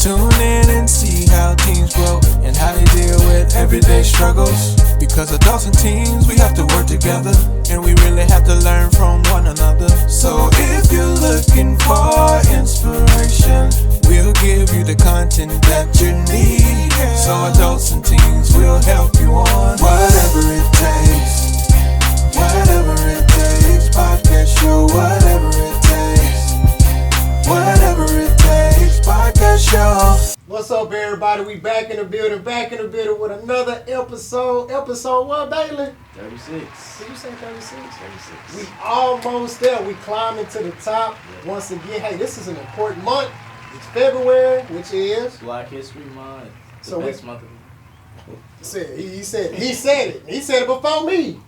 Tune in and see how teens grow and how they deal with everyday struggles. Because adults and teens, we have to work together, and we really have to learn from one another. So if you're looking for inspiration, we'll give you the content that you need. So adults and teens will help you on whatever it takes. Whatever it takes, podcast show, whatever it takes. Whatever it takes, podcast show. What's up, everybody? We back in the building with another episode. Episode what, Bailey? 36. Did you say 36? 36. We almost there. We climbing to the top. Once again, hey, this is an important month. It's February, which is Black History Month. The best month of the year. He said it. He said it before me.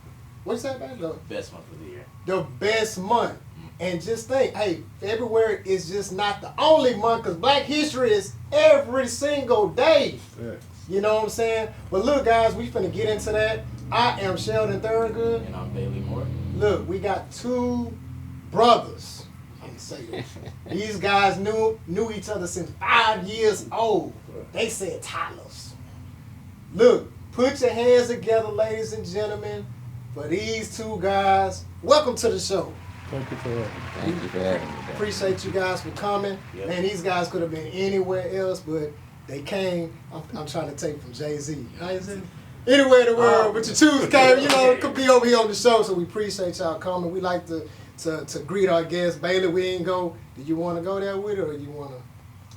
What you say, baby? The best month of the year. The best month. And just think, hey, February is just not the only month, because Black History is every single day. Yes. You know what I'm saying? But look, guys, we finna get into that. I am Sheldon Thurgood. And I'm Bailey Moore. Look, we got two brothers. I'm saying these guys knew each other since 5 years old. They said toddlers. Look, put your hands together, ladies and gentlemen, for these two guys. Welcome to the show. Thank you for having me. Thank you for having me. Appreciate you guys for coming. Yep. Man, these guys could have been anywhere else, but they came. I'm trying to take from Jay-Z. How is it? Anywhere in the world, but you choose came, could be over here on the show, so we appreciate y'all coming. We like to greet our guests. Bailey, we ain't go. Do you want to go there with it, or you want to?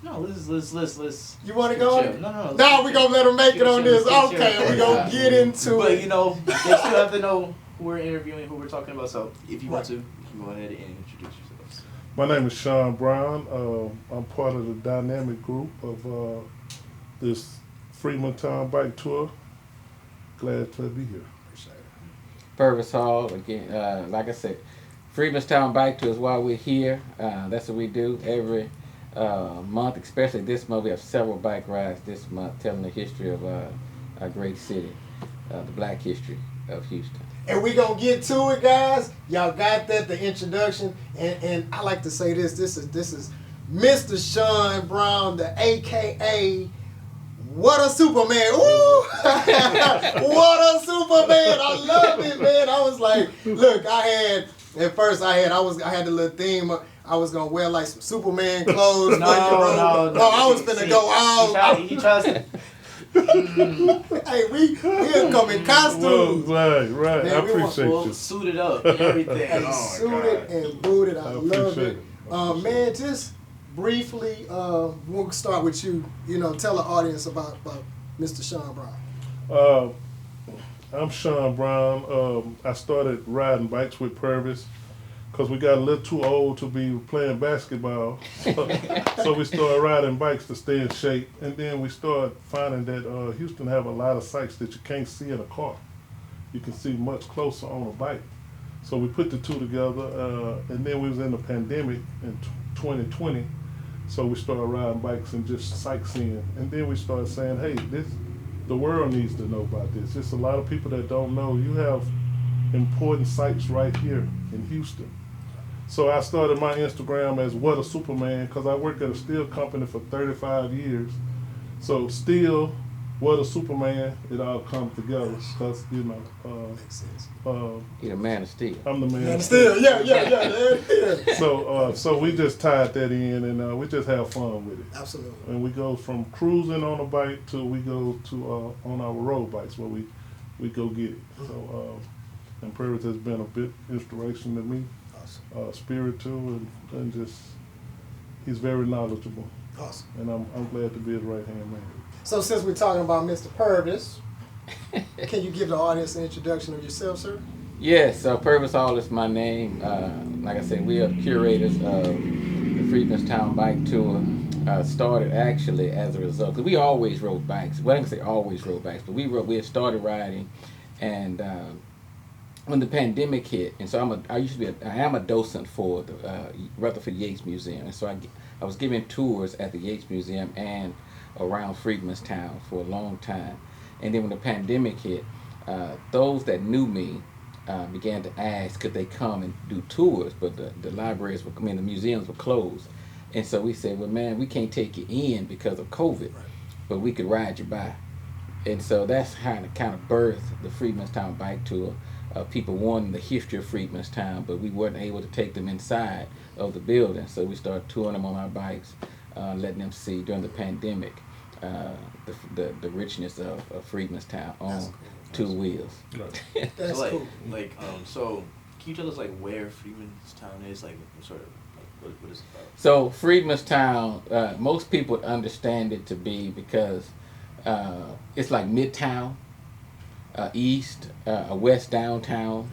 No, let's. You want to go? No. Now we gonna let them make it on this. Okay, we gonna get into but, it. they still have to know who we're interviewing, who we're talking about. So if you want to, you can go ahead and introduce yourselves. My name is Sean Brown. I'm part of the dynamic group of this Freedman'S bike tour. Glad to be here. Appreciate it. Purvis Hall, again, like I said, Freedman'S Bike Tour is why we're here. That's what we do every month, especially this month. We have several bike rides this month telling the history of our great city, the Black history of Houston. And we gonna get to it, guys. Y'all got that, the introduction, and I like to say this. This is Mr. Sean Brown, the AKA What a Superman. Ooh! What a Superman. I love it, man. I was like, look, I had the little theme. I was gonna wear like some Superman clothes. No. I was finna go out. He tries to. Hey, we'll come in costumes. Right. Man, I appreciate you. Suited up and everything. Hey, suited and booted. I love it. Man, just briefly, we'll start with you. Tell the audience about Mr. Sean Brown. I'm Sean Brown. I started riding bikes with Purvis because we got a little too old to be playing basketball. So we started riding bikes to stay in shape. And then we started finding that Houston have a lot of sights that you can't see in a car. You can see much closer on a bike. So we put the two together. And then we was in the pandemic in 2020. So we started riding bikes and just sightseeing. And then we started saying, hey, the world needs to know about this. There's a lot of people that don't know. You have important sites right here in Houston. So I started my Instagram as What a Superman because I worked at a steel company for 35 years. So still, What a Superman, it all comes together because, Makes sense. You're the man of steel. I'm the man. Still, yeah. So we just tied that in and we just have fun with it. Absolutely. And we go from cruising on a bike to we go to on our road bikes where we go get it. So and Purvis has been a bit inspiration to me. Awesome. Spirit too, and just he's very knowledgeable. Awesome. And I'm glad to be his right hand man. So since we're talking about Mr. Purvis, can you give the audience an introduction of yourself, sir? Yes, Purvis Hall is my name. Like I said, we are curators of the Freedman'S Bike Tour. Started actually as a result, because we always rode bikes. Well, I can say always rode bikes, but we had started riding, and when the pandemic hit, and so I am a docent for the Rutherford Yates Museum, and so I was giving tours at the Yates Museum and around Freedman'S Town for a long time, and then when the pandemic hit, those that knew me began to ask could they come and do tours, but the libraries the museums were closed, And so we said, well, man, we can't take you in because of COVID, but we could ride you by. And so that's how it kind of birthed the Freedman'stown Bike Tour. People wanted the history of Freedman'stown, but we weren't able to take them inside of the building. So we started touring them on our bikes, letting them see during the pandemic the richness of Freedman'stown on two wheels. Right. That's so cool. So can you tell us where Freedman'stown is? Sort of what is it about? So Freedman'stown, most people would understand it to be because it's like Midtown, East, West Downtown,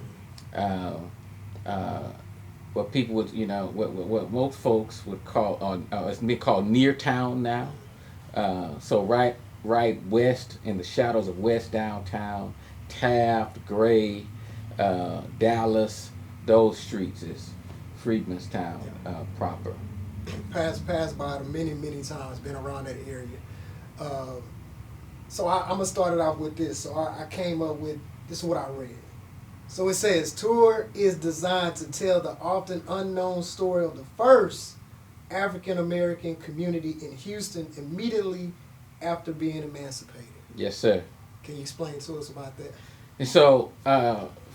what people would, what most folks would call it's been called near town now. So right west, in the shadows of West Downtown, Taft, Gray, Dallas, those streets is Freedman'stown proper. Passed by it many times, been around that area. So I'm gonna start it off with this. So I came up with, this is what I read. So it says, tour is designed to tell the often unknown story of the first African American community in Houston immediately after being emancipated. Yes, sir. Can you explain to us about that? And so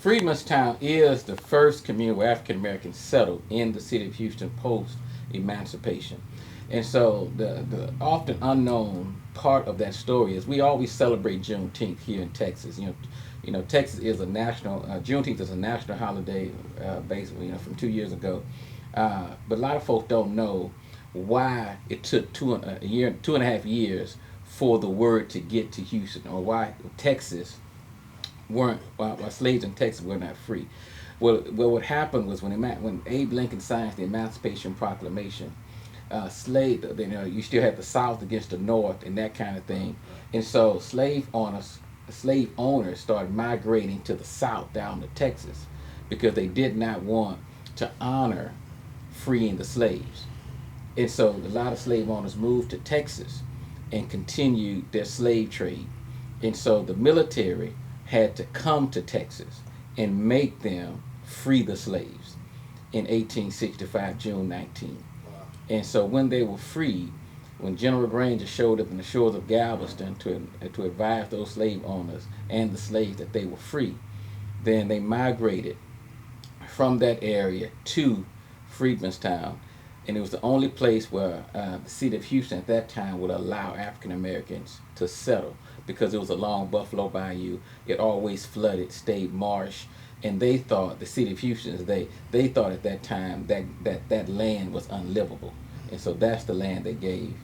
Freedman'stown is the first community where African Americans settled in the city of Houston post emancipation. And so the often unknown part of that story is we always celebrate Juneteenth here in Texas. You know, Texas is a national, Juneteenth is a national holiday, basically, from 2 years ago. But a lot of folks don't know why it took 2.5 years for the word to get to Houston, or why Texas why slaves in Texas were not free. Well, what happened was when Abe Lincoln signed the Emancipation Proclamation, you still had the South against the North and that kind of thing, and so slave owners started migrating to the South down to Texas because they did not want to honor freeing the slaves, and so a lot of slave owners moved to Texas and continued their slave trade, and so the military had to come to Texas and make them free the slaves in 1865, June 19. And so when they were freed, when General Granger showed up in the shores of Galveston to advise those slave owners and the slaves that they were free, then they migrated from that area to Freedman'stown. And it was the only place where the city of Houston at that time would allow African Americans to settle, because it was along Buffalo Bayou. It always flooded, stayed marsh, and they thought, the city of Houston, they thought at that time that land was unlivable, and so that's the land they gave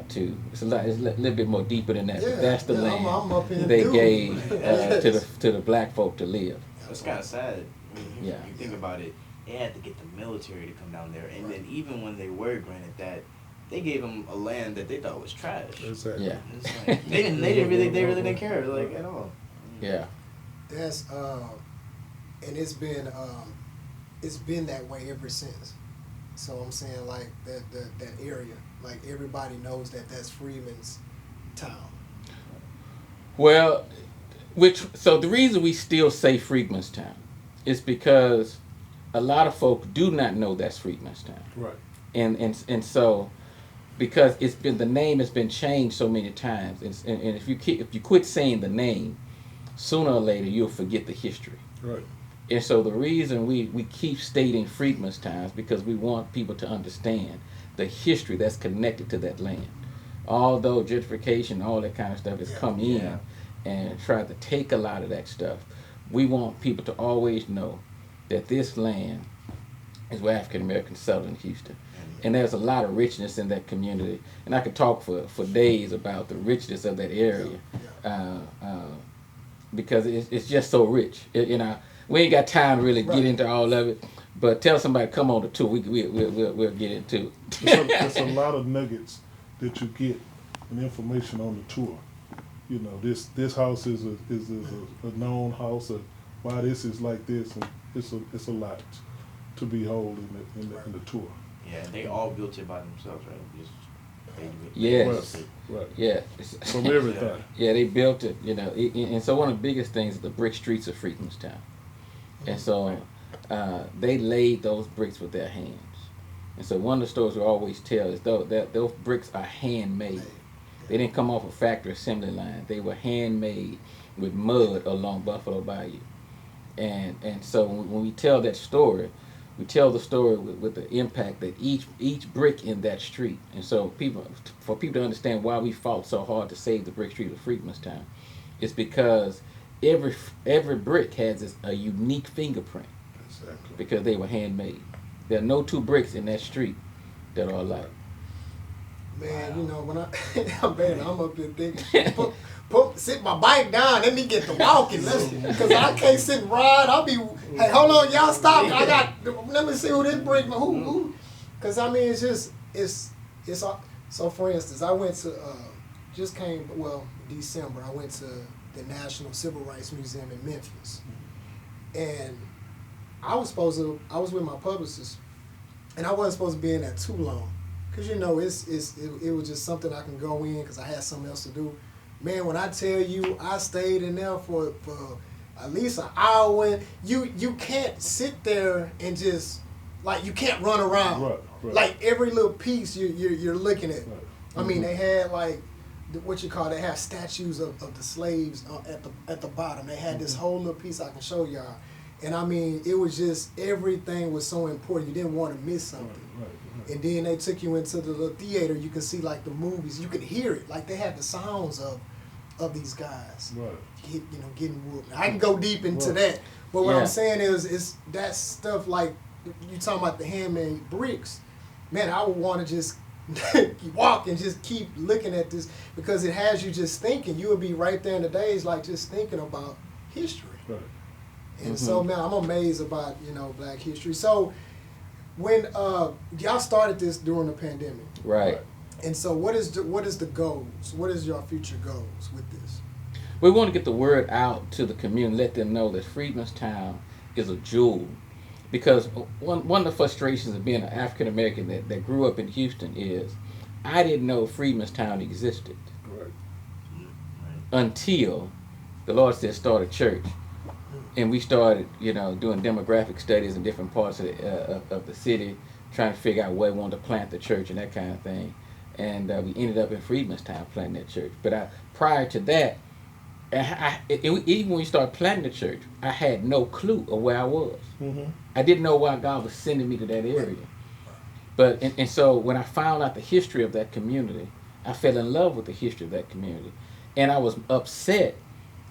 to. It's a little bit more deeper than that, but that's the land I'm up in they dude. gave to the black folk to live. It's kind of sad. Yeah. You think about it. They had to get the military to come down there, and then even when they were granted that, they gave them a land that they thought was trash. Exactly. Yeah. It's like, they really didn't care at all. Yeah. That's and it's been that way ever since. So I'm saying, like, that area, like, everybody knows that's Freedman's town. Well, so the reason we still say Freedman'stown is because a lot of folks do not know that's Freedman'stown. Right. And so, because the name has been changed so many times, and if you quit saying the name, sooner or later you'll forget the history. Right. And so the reason we keep stating Freedman'stown is because we want people to understand the history that's connected to that land. Although gentrification, all that kind of stuff has come in and tried to take a lot of that stuff, we want people to always know that this land is where African Americans settled in Houston. And there's a lot of richness in that community. And I could talk for days about the richness of that area, because it's just so rich. We ain't got time to really get into all of it, but tell somebody to come on the tour. We'll get into it. There's a lot of nuggets that you get and information on the tour. This house is a known house, of why this is like this, and it's a lot to behold in the tour. Yeah, they all built it by themselves, right? Yes. Right. Yeah. From everything. Yeah, they built it, and so one of the biggest things is the brick streets of Freedman'stown. And so they laid those bricks with their hands. And so one of the stories we always tell is that those bricks are handmade. They didn't come off a factory assembly line. They were handmade with mud along Buffalo Bayou. And so when we tell that story, we tell the story with the impact that each brick in that street. And so for people to understand why we fought so hard to save the brick street of Freedman'stown, it's because every brick has a unique fingerprint. Exactly. Because they were handmade. There are no two bricks in that street that are alike. Man, you know, when I'm up there thinking, sit my bike down, let me get to walking. Because I can't sit and ride. I'll be, hey, hold on, y'all stop. Let me see who this brick, who. Because, I mean, so for instance, I went to, December, I went to the National Civil Rights Museum in Memphis. And I was with my publicist, and I wasn't supposed to be in there too long. Cause you know, it was just something I can go in because I had something else to do. Man, when I tell you, I stayed in there for at least an hour. And you can't sit there and just like you can't run around. Right. Like every little piece you're looking at. Right. I mean, they had like they have statues of the slaves at the bottom. They had this whole little piece I can show y'all. And I mean, it was just everything was so important. You didn't want to miss something. Right. And then they took you into the little theater. You can see like the movies. You could hear it. Like they had the sounds of these guys. Right. Getting whooped. I can go deep into that. But what I'm saying is that stuff like you talking about the handmade bricks. Man, I would want to just walk and just keep looking at this because it has you just thinking. You would be right there in the days like just thinking about history. Right. And so, man, I'm amazed about, Black history. So, when y'all started this during the pandemic. Right. And so, what is the goals? What is your future goals with this? We want to get the word out to the community, let them know that Freedman'stown is a jewel. Because one of the frustrations of being an African American that grew up in Houston is I didn't know Freedman'stown existed. Right. Until the Lord said start a church. And we started, doing demographic studies in different parts of the city, trying to figure out where we wanted to plant the church and that kind of thing. And we ended up in Freedman'stown planting that church. But prior to that, even when we started planting the church, I had no clue of where I was. Mm-hmm. I didn't know why God was sending me to that area. But and so when I found out the history of that community, I fell in love with the history of that community. And I was upset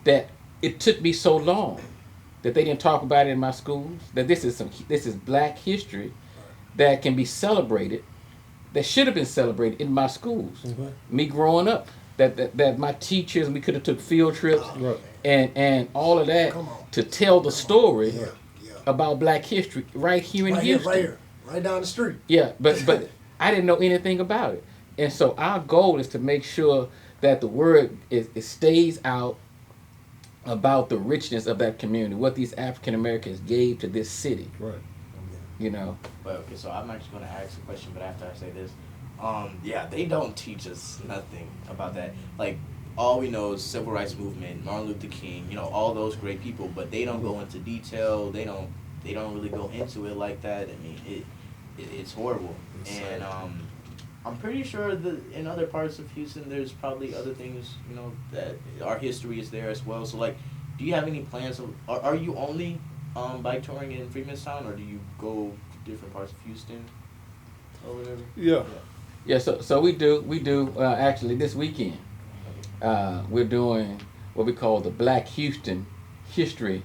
that it took me so long that they didn't talk about it in my schools, that this is Black history that can be celebrated, that should have been celebrated in my schools. Mm-hmm. Me growing up, that my teachers, we could have took field trips and all of that to tell the story about Black history right here in Houston. Right down the street. Yeah, but I didn't know anything about it. And so our goal is to make sure that the word it stays out about the richness of that community, what these African Americans gave to this city. Right. But okay, so I'm actually going to ask a question, but after I say this, they don't teach us nothing about that. Like, all we know is civil rights movement, Martin Luther King, all those great people, but they don't go into detail. They don't really go into it like that. I mean, it's horrible. And I'm pretty sure that in other parts of Houston, there's probably other things, that our history is there as well. So, like, do you have any plans? Are you only bike touring in Freedman'stown, or do you go to different parts of Houston or whatever? Yeah. So we do. Actually, this weekend, we're doing what we call the Black Houston History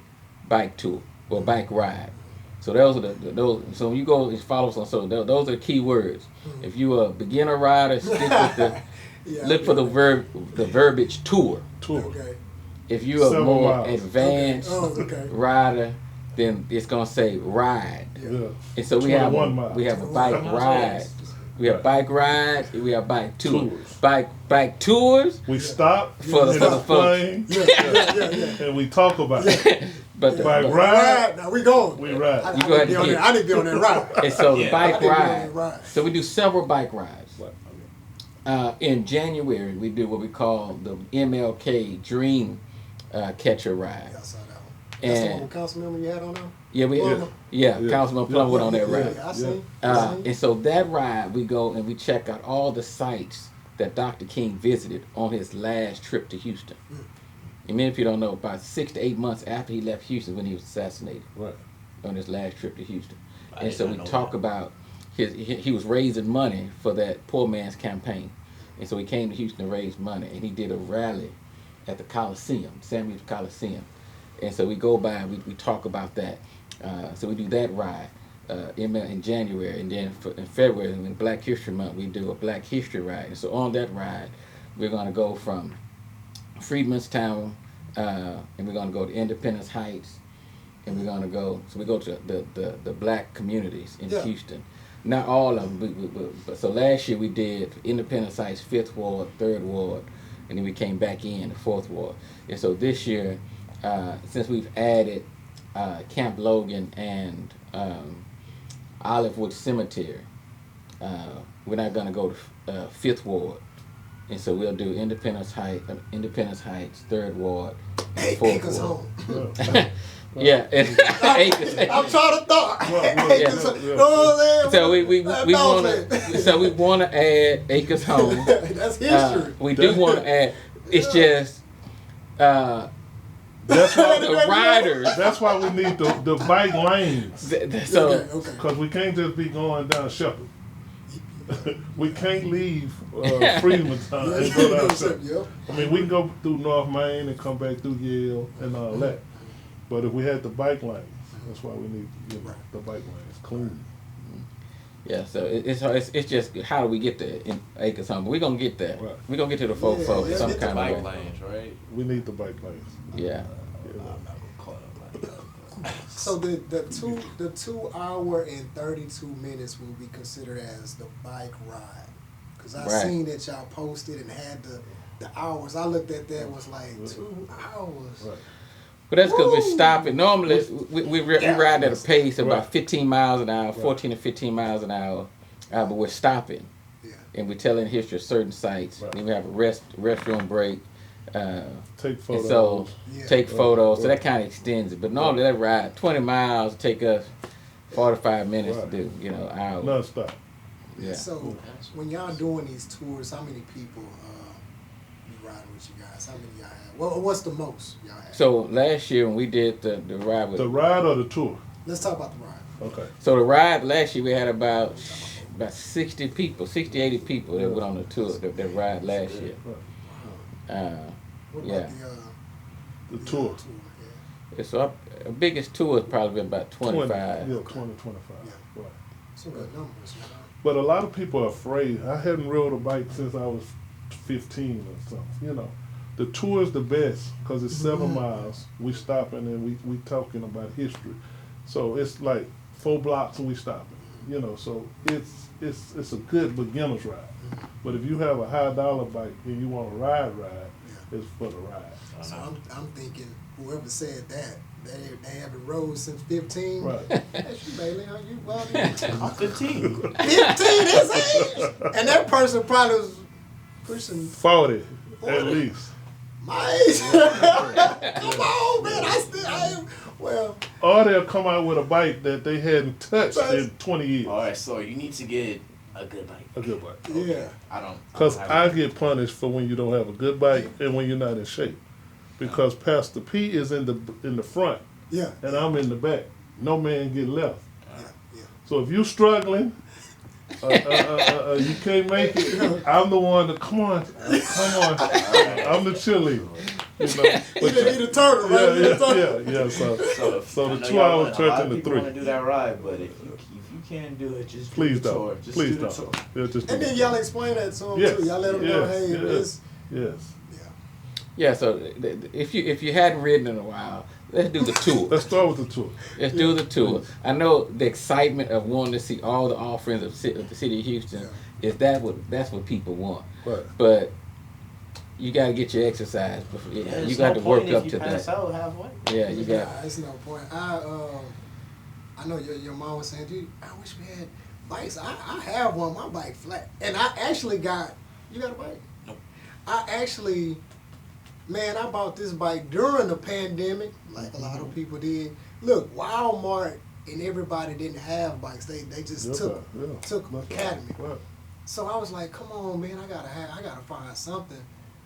Bike Tour or bike ride. So those are those. So when you go and follow us on social, those are the key words. If you are a beginner rider, stick with the look for the verbiage tour. Okay. If you are Several more miles. advanced rider, then it's gonna say ride. Yeah. And so we have a bike ride. We have bike rides. We have bike tours. Bike tours. We stop for the plane. And we talk about it. But the bike ride. Now we going. We ride. I need to be on that ride. And so the bike ride. Right. So we do several bike rides. In January, we do what we call the MLK Dream Catcher Ride. Yeah, I saw that one. That's the one with Councilmember you had on there? Yeah, Councilman Plum went on that ride. I see. And so that ride, we go and we check out all the sites that Dr. King visited on his last trip to Houston. And many people don't know, about 6 to 8 months after he left Houston when he was assassinated. Right. On his last trip to Houston. And so we talk about he was raising money for that poor man's campaign. And so he came to Houston to raise money, and he did a rally at the Coliseum, Samuel's Coliseum. And so we go by and we talk about that. So we do that ride in January, and then in February, in Black History Month, we do a Black History ride. And so on that ride, we're going to go from Freedman'S Town, and we're going to go to Independence Heights, and we're going to go, so we go to the black communities in Houston. Not all of them, but so last year we did Independence Heights, 5th Ward, 3rd Ward, and then we came back in the 4th Ward. And so this year, since we've added Camp Logan and Olivewood Cemetery, we're not going to go to 5th Ward. And so we'll do Independence Heights, 3rd Ward, and 4th Ward. Yeah, acres. I'm trying to thought. So we want to add Acres Home. That's history. We do want to add. It's just That's why the riders. That's why we need the bike lanes. So Because we can't just be going down Shepherd. We can't leave Freedman'S Town and go down Shepherd. I mean, we can go through North Main and come back through Yale and all that. But if we had the bike lanes, that's why we need the bike lanes clean. yeah, so it's just how do we get there in Acres Home? But we're gonna get there. Right. We're gonna get to the folk some The kind of bike way. lanes, right? We need the bike lanes. Yeah. I'm not gonna call it like that. So the 2 hour and 32 minutes will be considered as the bike ride, because I seen that y'all posted and had the hours. I looked at that, was like 2 hours. Right. But that's because we're stopping. Normally, we ride at a pace of about 15 miles an hour, 14 to 15 miles an hour, but we're stopping. Yeah. And we're telling history of certain sites. Right. Then we have a restroom break. Take photos. And so take photos. So Right. that kind of extends it. But normally that ride, 20 miles, take us 45 minutes to do, an hour. Non-stop. Yeah. So when y'all doing these tours, how many people be riding with you guys? How many y'all have? Well, what's the most y'all have? So last year when we did the ride with... The ride or the tour? Let's talk about the ride. Okay. So the ride last year we had about 60 people, 60, 80 people that went on the tour, that ride last year. What Yeah. about The tour. Yeah. So our biggest tour has probably been about 25. 20, 25. Yeah. Right. Some good numbers, man. But a lot of people are afraid. I hadn't rode a bike since I was 15 or something, The tour is the best because it's 7 miles. We stopping and we talking about history. So it's like 4 blocks and we stopping, So it's a good beginner's ride. But if you have a high dollar bike and you want a ride, it's for the ride. So I'm thinking whoever said that, they haven't rode since 15. Right. That's you, Bailey. How you? Well, I'm 15. 15 his age, and that person probably was pushing 40 at least. my age. Come on, man. Or they'll come out with a bike that they hadn't touched in 20 years. All right, so you need to get a good bike. A good bike. Yeah. I don't. Because have I it. get punished for when you don't have a good bike and when you're not in shape. Because Pastor P is in the front Yeah. and I'm in the back. No man get left. Yeah. So if you're struggling, you can't make it. I'm the one to come on. I'm the cheerleader. He the turtle, right? Yeah. So I the know 2 y'all hours want- turned into A lot of people 3. want to do that ride, but if you can't do it, just Please do the tour. don't. Just Please do the don't. tour. Yeah, just do And then it. y'all explain that to them Yes. too. Y'all let them know, Yes. hey, Yes. this. Yes. Yeah, so if you hadn't ridden in a while, let's do the tour. Let's start with the tour. Let's do the tour. I know the excitement of wanting to see all the offerings of the city of Houston that's what people want. Right. But you got to get your exercise before Yeah, you there's got no to work point up if to you pass that. out halfway. Yeah, you got. Nah, it's no point. I know your mom was saying, dude, I wish we had bikes. I have one. My bike flat, and I actually got. You got a bike? Nope. I actually, man, I bought this bike during the pandemic, like a lot of people did. look, Walmart and everybody didn't have bikes. They just took Academy. Right. So I was like, come on, man, I gotta find something.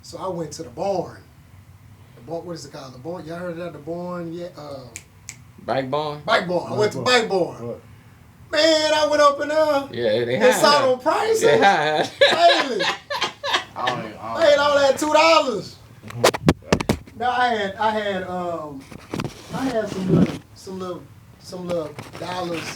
So I went to the barn. The barn, what is it called? The barn. Y'all heard of that? The barn? Yeah. Bike barn. Bike barn. I went to Bike barn. Right. Man, I went up in there. Yeah, they They high. saw them prices. They high. Bailey, I paid all that $2. Now I had some little dollars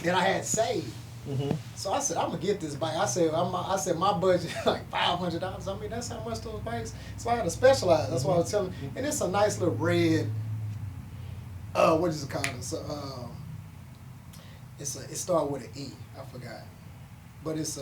that I had saved. Mm-hmm. So I said, I'm gonna get this bike. I said my budget like $500. I mean, that's how much those bikes. So I had to specialize. That's what I was telling. And it's a nice little red. What is it called? It started with an E. I forgot. But it's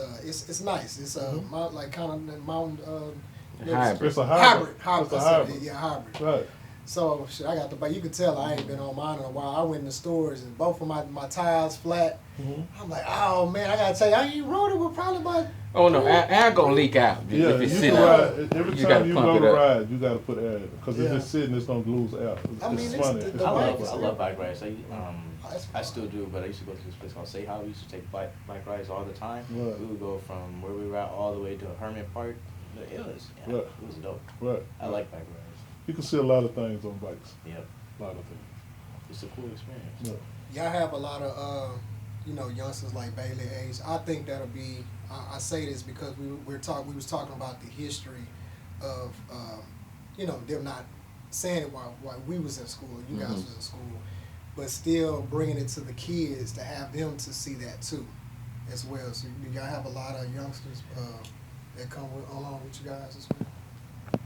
nice. It's like kind of mountain. Hybrid. It's a hybrid. Hybrid. It's a hybrid. Yeah, hybrid. Right. So shit, I got the bike. You can tell I ain't been on mine in a while. I went in the stores and both of my tires flat. Mm-hmm. I'm like, oh man, I gotta tell you, I ain't rode it with probably about. Oh no, air gonna leak out Yeah, if it's you sitting can out. ride. Every You time gotta you pump go it to up. ride, you got to put air in it. Because if Yeah. it's sitting, it's going to lose air. I mean, It's it's funny. the- It's the love, bike is- I love bike rides. That's I fun. still do, but I used to go to this place called Say How. We used to take bike rides all the time. Right. We would go from where we were at all the way to Herman Park. It was Right. it was dope. Right. I like bike rides. You can see a lot of things on bikes. Yep, A lot of things. it's a cool experience. Yeah. Y'all have a lot of youngsters like Bailey age. I think that'll be. I say this because we was talking about the history of them not saying it while we was in school, you guys was in school, but still bringing it to the kids to have them to see that too, as well. So y'all have a lot of youngsters that come along with you guys as well.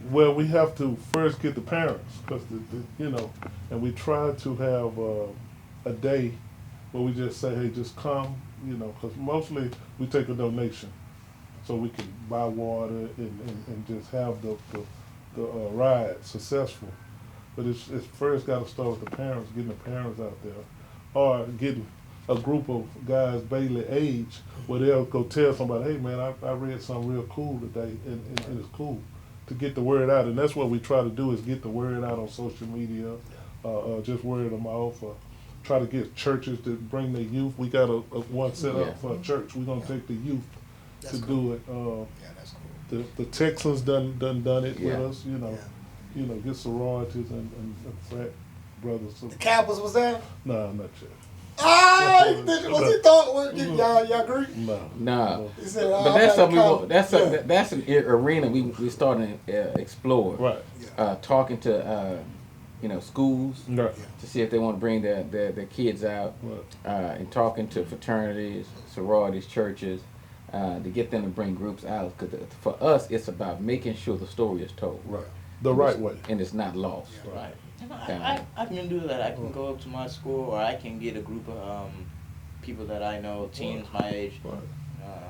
Well, we have to first get the parents, because and we try to have a day where we just say, hey, just come, because mostly we take a donation, so we can buy water and just have the ride successful. But it's first got to start with the parents, getting the parents out there, or getting a group of guys Bailey age where they'll go tell somebody, hey man, I read something real cool today, and it's cool, to get the word out. And that's what we try to do, is get the word out on social media, just word them off, try to get churches to bring their youth. We got a one set up for a church. We're going to take the youth That's to cool. do it. Yeah, that's cool. The Texans done it Yeah. with us, get sororities and frat brothers. So, The Cowboys was there. nah, not yet. Ah, was he thought? Y'all agree? No. No. He said, But that's something we want. Yeah. That's an arena we starting to explore. Right. Talking to schools Right. to see if they want to bring their kids out, Right. and talking to fraternities, sororities, churches, to get them to bring groups out. Because for us, it's about making sure the story is told. Right. The right way. And it's not lost. Right. And I can do that. I can go up to my school, or I can get a group of people that I know, teens my age. Right.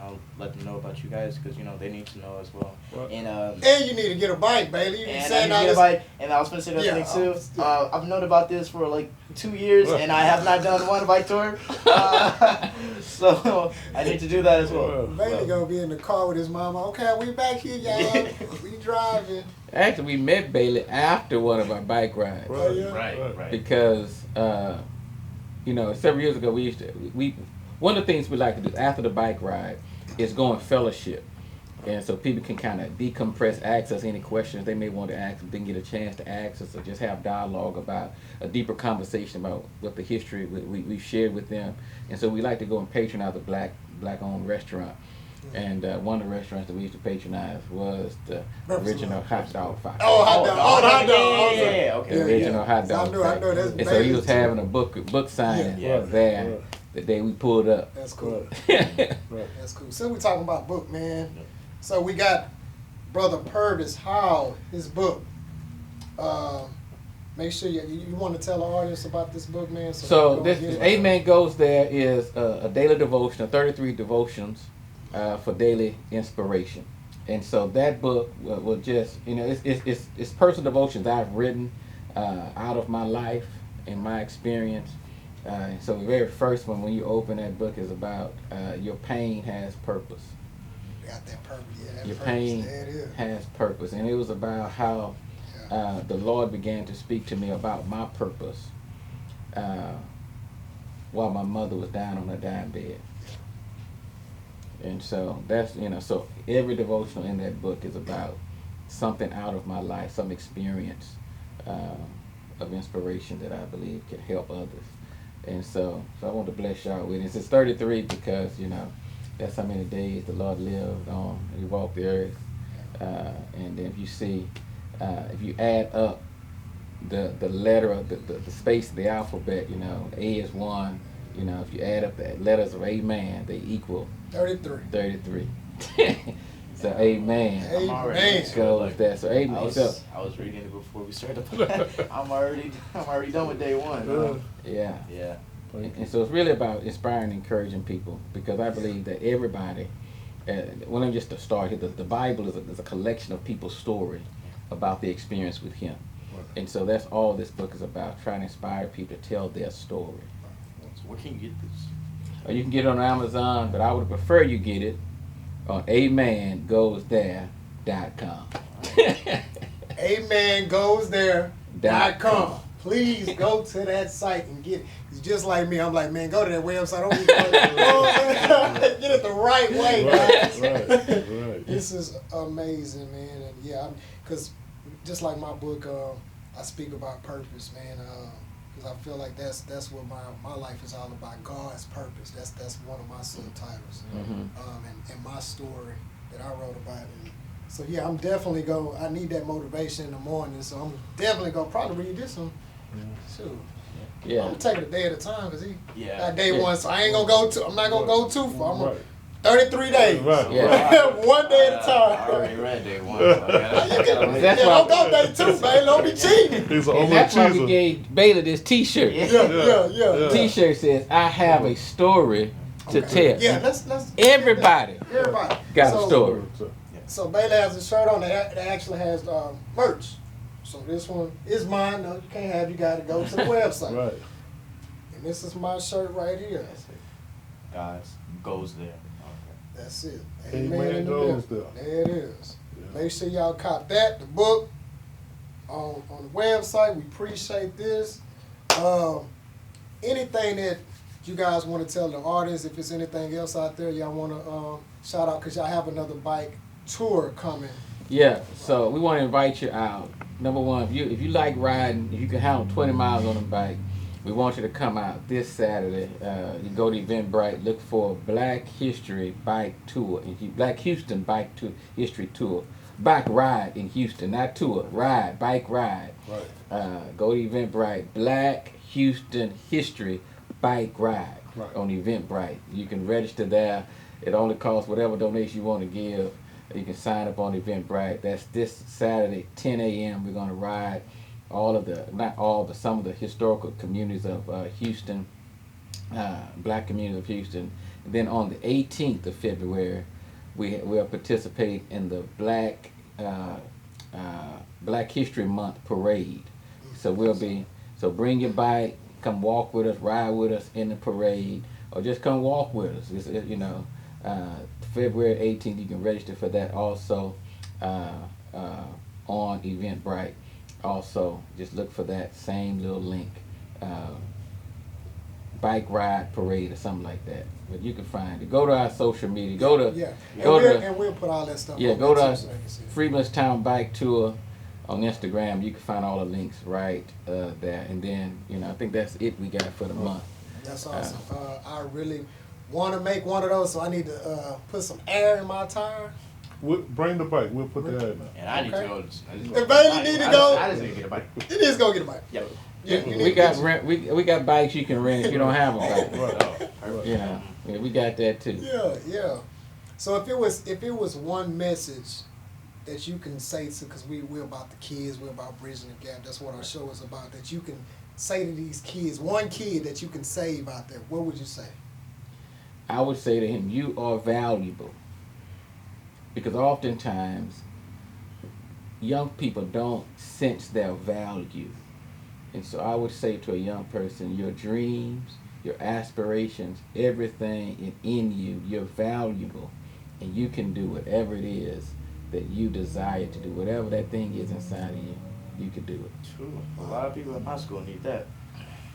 I'll let them know about you guys, because they need to know as well. Right. And you need to get a bike, Bailey. You And saying I all need to this. get a bike, and I was going to say the other thing too. I've known about this for like 2 years, and I have not done one bike tour. So I need to do that as well. Bailey gonna be in the car with his mama. Okay, we back here, y'all. We driving. Actually, we met Bailey after one of our bike rides. Oh, yeah? Right. Because several years ago we one of the things we like to do after the bike ride is go and fellowship, and so people can kind of decompress, ask us any questions they may want to ask, didn't get a chance to ask us, or just have dialogue about a deeper conversation about what the history we've shared with them. And so we like to go and patronize a black owned restaurant. And one of the restaurants that we used to patronize was the original hot dog factory. Oh, hot dog. Oh, hot dog. Yeah, okay. The original hot dog I know. factory. That's And so he was Bailey's having a book signing Yeah. there Right. the day we pulled up. That's cool. Right. That's cool. So we talking about book, man. So we got Brother Purvis Howell, his book. Make sure you want to tell the audience about this book, man. So we this can go get it. Amen Goes There is a daily devotion, 33 devotions for daily inspiration. And so that book will just, it's personal devotions I've written out of my life and my experience. So the very first one, when you open that book, is about your pain has purpose. Got that purpose. Yeah, that Your purpose. pain There it is. has purpose. And it was about how the Lord began to speak to me about my purpose while my mother was down on her dying bed. And so that's, so every devotional in that book is about something out of my life, some experience of inspiration that I believe can help others. And so I want to bless y'all with it. It's 33 because, that's how many days the Lord lived on. He walked the earth. And then if you see, if you add up the letter of the space of the alphabet, A is 1. If you add up the letters of Amen, they equal 33. So Amen. I'm already goes there. So Amen. I was reading it before we started. I'm already done with day one. Yeah. Yeah. And so it's really about inspiring and encouraging people, because I believe that everybody, well, let me just start here, the Bible is a collection of people's story about their experience with Him. And so that's all this book is about, trying to inspire people to tell their story. So where can you get this? You can get it on Amazon, but I would prefer you get it on amengoesthere.com. amengoesthere.com. Please go to that site and get it. It's just like me. I'm like, man, go to that website. Don't get it the right way, guys. Right. This is amazing, man. And yeah, because just like my book, I speak about purpose, man. Because I feel like that's what my life is all about. God's purpose. That's one of my subtitles. And my story that I wrote about. And so yeah, I'm definitely I need that motivation in the morning. So I'm definitely gonna probably read this one. Shoot. Yeah. I'm gonna take it a day at a time because got day Yeah. one, so I'm not gonna go too far. I'm Right. 33 days. Right. Yeah. One day at a I time. already read day one. So I gotta That's Yeah, why- don't go day two, man. Don't be cheating. He's an And over that's why we cheeser. gave Baylor this T-shirt. Yeah. T-shirt says, "I have a story to tell." Yeah, let's Everybody Everybody got a story. So Bailey has a shirt on that actually has merch. So this one is mine. No, you can't have. You got to go to the website. Right. And this is my shirt right here. Guys, goes there. That's it. Amen in the goes middle. there. There it is. Yeah. Make sure y'all cop that, the book, on the website. We appreciate this. Anything that you guys want to tell the audience, if there's anything else out there y'all want to shout out, because y'all have another bike tour coming. Yeah, so we want to invite you out. Number one, if you like riding, if you can handle 20 miles on a bike, we want you to come out this Saturday. You go to Eventbrite, look for Black History Bike Tour, Black Houston Bike History Tour. Bike ride in Houston, not tour, ride, bike ride. Right. Go to Eventbrite, Black Houston History Bike Ride on Eventbrite. You can register there. It only costs whatever donation you want to give. You can sign up on Eventbrite. That's this Saturday, 10 a.m. We're going to ride some of the historical communities of Houston, black communities of Houston. And then on the 18th of February, we'll participate in the Black History Month parade. So bring your bike, come walk with us, ride with us in the parade, or just come walk with us. February 18th, you can register for that also on Eventbrite. Also, just look for that same little link, bike ride parade or something like that. But you can find it. Go to our social media. And we'll put all that stuff. Yeah, on go there to too, so they can see it. Freedman'S Town Bike Tour on Instagram. You can find all the links right there. And then, I think that's it we got for the month. That's awesome. I really want to make one of those, so I need to put some air in my tire. Bring the bike. We'll put that in there. And I need to go. If Bailey need to go, I just need to get a bike. you need to go get a bike. Yep. We got bikes you can rent if you don't have a bike. Perfect. Yeah, we got that too. Yeah. So if it was one message that you can say to, because we're about the kids, we're about bridging the gap. That's what our show is about. That you can say to these kids, one kid that you can save out there. What would you say? I would say to him, you are valuable. Because oftentimes, young people don't sense their value. And so I would say to a young person, your dreams, your aspirations, everything in you, you're valuable. And you can do whatever it is that you desire to do. Whatever that thing is inside of you, you can do it. True. A lot of people in my school need that.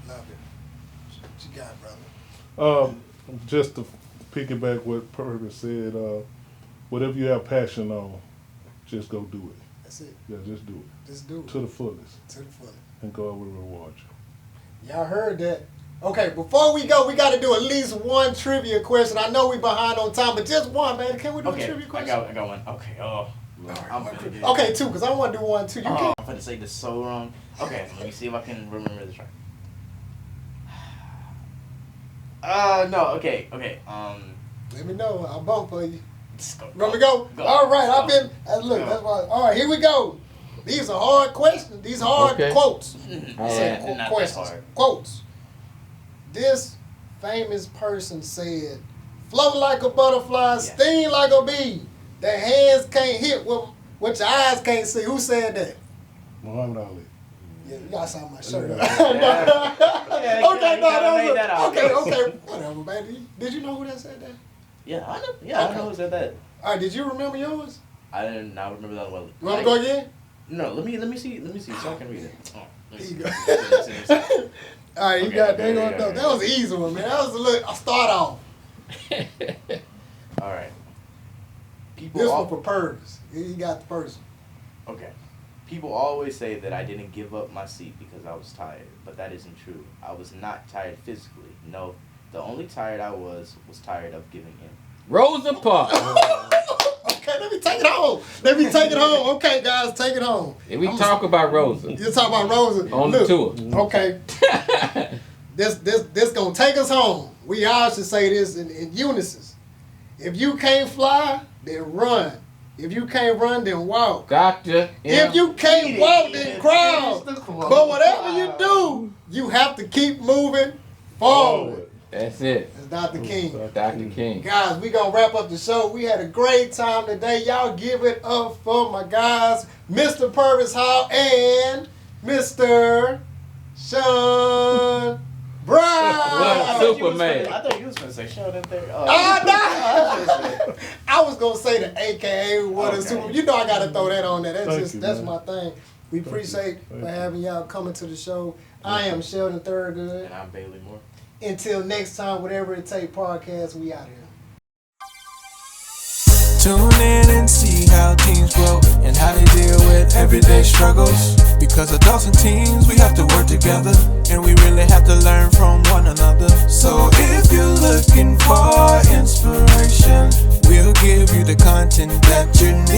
Love it. What you got, brother? Just to piggyback what Purvis said, whatever you have passion on, just go do it. That's it. Yeah, just do it. Just do it. To the fullest. To the fullest. And God will reward you. Y'all heard that. Okay, before we go, we got to do at least one trivia question. I know we behind on time, but just one, man. Can we do a trivia question? I got one. Okay, oh. I'm gonna get it. Okay, two, because I want to do one, too. You Oh, can. I'm gonna say this so wrong. Okay, let me see if I can remember this right. No, okay. Let me know. I'll bump for you. Go, Want me to go? All right, I've been. Look, that's why. All right, here we go. These are hard questions. These are hard quotes. All Said right. Not questions. that hard. Quotes. This famous person said, "Float like a butterfly, sting like a bee. The hands can't hit what your eyes can't see." Who said that? Muhammad Ali. Yeah, you gotta sign my shirt. Yeah, Okay, no, that out. okay, whatever, man. Did you know who that said that? Yeah, I know. Yeah, I know who said that. All right, did you remember yours? I didn't. Now remember that one. You want to go again? No, let me see, so I can read it. Oh, let me Here you see. go. Let me see. All right, you Okay, got okay, that. okay. That was an easy one, man. That was a start off. All right. People. This one for Purvis. He got the person. Okay. People always say that I didn't give up my seat because I was tired, but that isn't true. I was not tired physically. No, the only tired I was tired of giving in. Rosa Parks. Okay, let me take it home. Okay, guys, take it home. And we talk about Rosa. You talk about Rosa On the tour. Okay. This gonna take us home. We all should say this in unison. If you can't fly, then run. If you can't run, then walk. Doctor. If you can't walk, then crawl. But whatever you do, you have to keep moving forward. That's it. That's Dr. King. Dr. King. Guys, we gonna wrap up the show. We had a great time today. Y'all give it up for my guys, Mr. Purvis Hall and Mr. Sean Brown. Superman. I thought you was gonna say show that there. I was gonna say the AKA what a super. You know I gotta throw that on there. That's my thing. We appreciate for having y'all coming to the show. I am Sheldon Thurgood. And I'm Bailey Moore. Until next time, whatever it take podcast, we out here. Tune in and see how teens grow and how they deal with everyday struggles. Because adults and teens, we have to work together, and we really have to learn from one another. So if you're looking for inspiration, we'll give you the content that you need.